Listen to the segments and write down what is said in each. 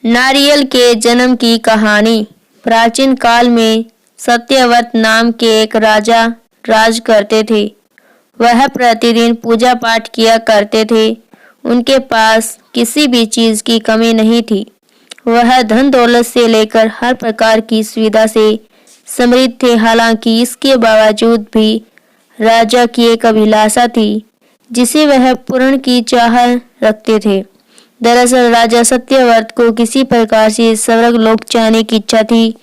नारियल के जन्म की कहानी। प्राचीन काल में सत्यव्रत नाम के एक राजा राज करते थे। वह प्रतिदिन पूजा पाठ किया करते थे। उनके पास किसी भी चीज की कमी नहीं थी। वह धन दौलत से लेकर हर प्रकार की सुविधा से समृद्ध थे। हालांकि इसके बावजूद भी राजा की एक अभिलाषा थी जिसे वह पूर्ण की चाह रखते थे। दरअसल राजा सत्यव्रत को किसी प्रकार से स्वर्गलोक जाने की इच्छा थी।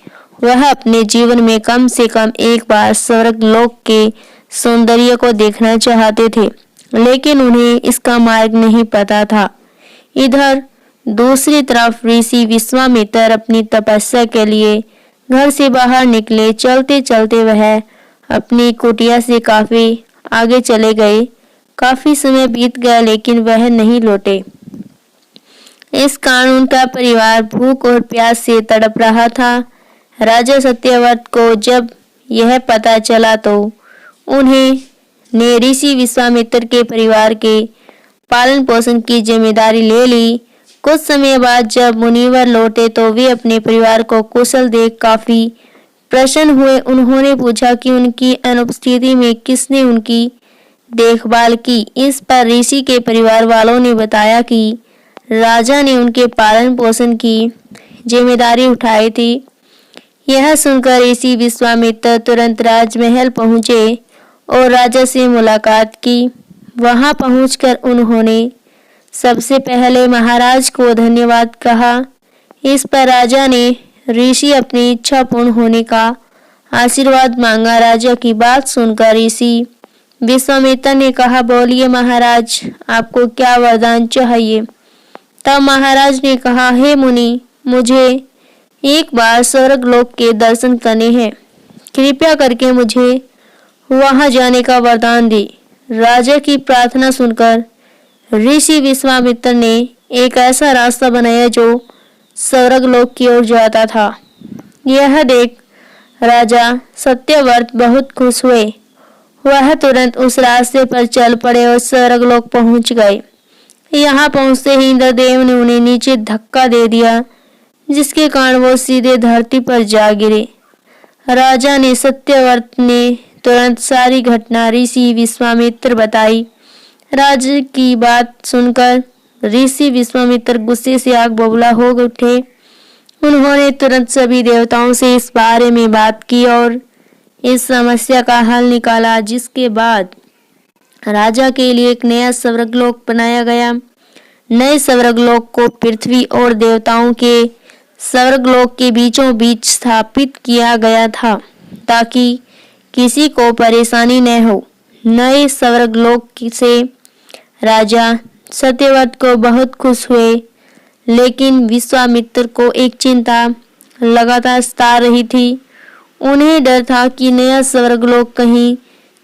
वह अपने जीवन में कम से कम एक बार स्वर्गलोक के सौंदर्य को देखना चाहते थे, लेकिन उन्हें इसका मार्ग नहीं पता था। इधर दूसरी तरफ ऋषि विश्वामित्र अपनी तपस्या के लिए घर से बाहर निकले। चलते चलते वह अपनी कुटिया से काफी आगे चले गए। काफी समय बीत गया लेकिन वह नहीं लौटे। इस कारण उनका परिवार भूख और प्यास से तड़प रहा था। राजा सत्यव्रत को जब यह पता चला तो उन्हें ने ऋषि विश्वामित्र के परिवार के पालन पोषण की जिम्मेदारी ले ली। कुछ समय बाद जब मुनिवर लौटे तो वे अपने परिवार को कुशल देख काफी प्रसन्न हुए। उन्होंने पूछा कि उनकी अनुपस्थिति में किसने उनकी देखभाल की। इस पर ऋषि के परिवार वालों ने बताया कि राजा ने उनके पालन पोषण की जिम्मेदारी उठाई थी। यह सुनकर ऋषि विश्वामित्र तुरंत राजमहल पहुंचे और राजा से मुलाकात की। वहां पहुंचकर उन्होंने सबसे पहले महाराज को धन्यवाद कहा। इस पर राजा ने ऋषि अपनी इच्छा पूर्ण होने का आशीर्वाद मांगा। राजा की बात सुनकर ऋषि विश्वामित्र ने कहा, बोलिए महाराज, आपको क्या वरदान चाहिए। तब महाराज ने कहा, हे मुनि, मुझे एक बार स्वर्गलोक के दर्शन करने हैं। कृपया करके मुझे वहां जाने का वरदान दे। राजा की प्रार्थना सुनकर ऋषि विश्वामित्र ने एक ऐसा रास्ता बनाया जो स्वर्गलोक की ओर जाता था। यह देख राजा सत्यव्रत बहुत खुश हुए। वह तुरंत उस रास्ते पर चल पड़े और स्वर्गलोक पहुंच गए। यहाँ पहुंचते ही इंद्रदेव ने उन्हें नीचे धक्का दे दिया, जिसके कारण वो सीधे धरती पर जा गिरे। राजा ने सत्यव्रत ने तुरंत सारी घटना ऋषि विश्वामित्र बताई। राजा की बात सुनकर ऋषि विश्वामित्र गुस्से से आग बबूला हो उठे। उन्होंने तुरंत सभी देवताओं से इस बारे में बात की और इस समस्या का हल निकाला, जिसके बाद राजा के लिए एक नया स्वर्गलोक बनाया गया। नए स्वर्गलोक को पृथ्वी और देवताओं के स्वर्गलोक के बीचों बीच स्थापित किया गया था ताकि किसी को परेशानी न हो। नए स्वर्गलोक से राजा सत्यव्रत को बहुत खुश हुए, लेकिन विश्वामित्र को एक चिंता लगातार सता रही थी। उन्हें डर था कि नया स्वर्गलोक कहीं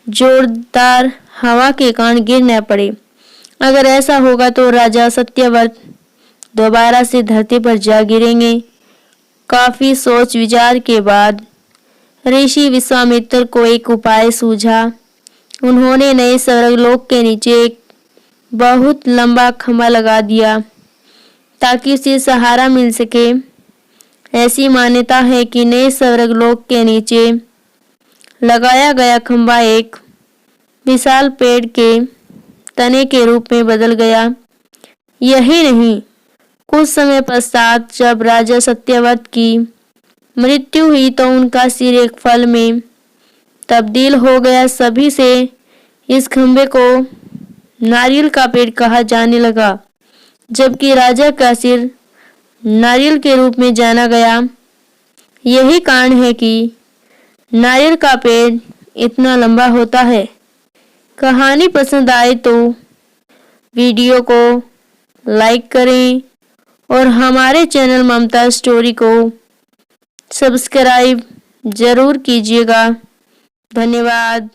जोरदार हवा के कारण गिर न पड़े। अगर ऐसा होगा तो राजा सत्यव्रत दोबारा से धरती पर जा गिरेंगे। काफी सोच विचार के बाद ऋषि विश्वामित्र को एक उपाय सूझा। उन्होंने नए स्वर्गलोक के नीचे एक बहुत लंबा खंभा लगा दिया ताकि उसे सहारा मिल सके। ऐसी मान्यता है कि नए स्वर्गलोक के नीचे लगाया गया खंभा एक विशाल पेड़ के तने के रूप में बदल गया। यही नहीं, कुछ समय पश्चात जब राजा सत्यव्रत की मृत्यु हुई तो उनका सिर एक फल में तब्दील हो गया। सभी से इस खंभे को नारियल का पेड़ कहा जाने लगा, जबकि राजा का सिर नारियल के रूप में जाना गया। यही कारण है कि नारियल का पेड़ इतना लंबा होता है। कहानी पसंद आए तो वीडियो को लाइक करें और हमारे चैनल ममता स्टोरी को सब्सक्राइब जरूर कीजिएगा। धन्यवाद।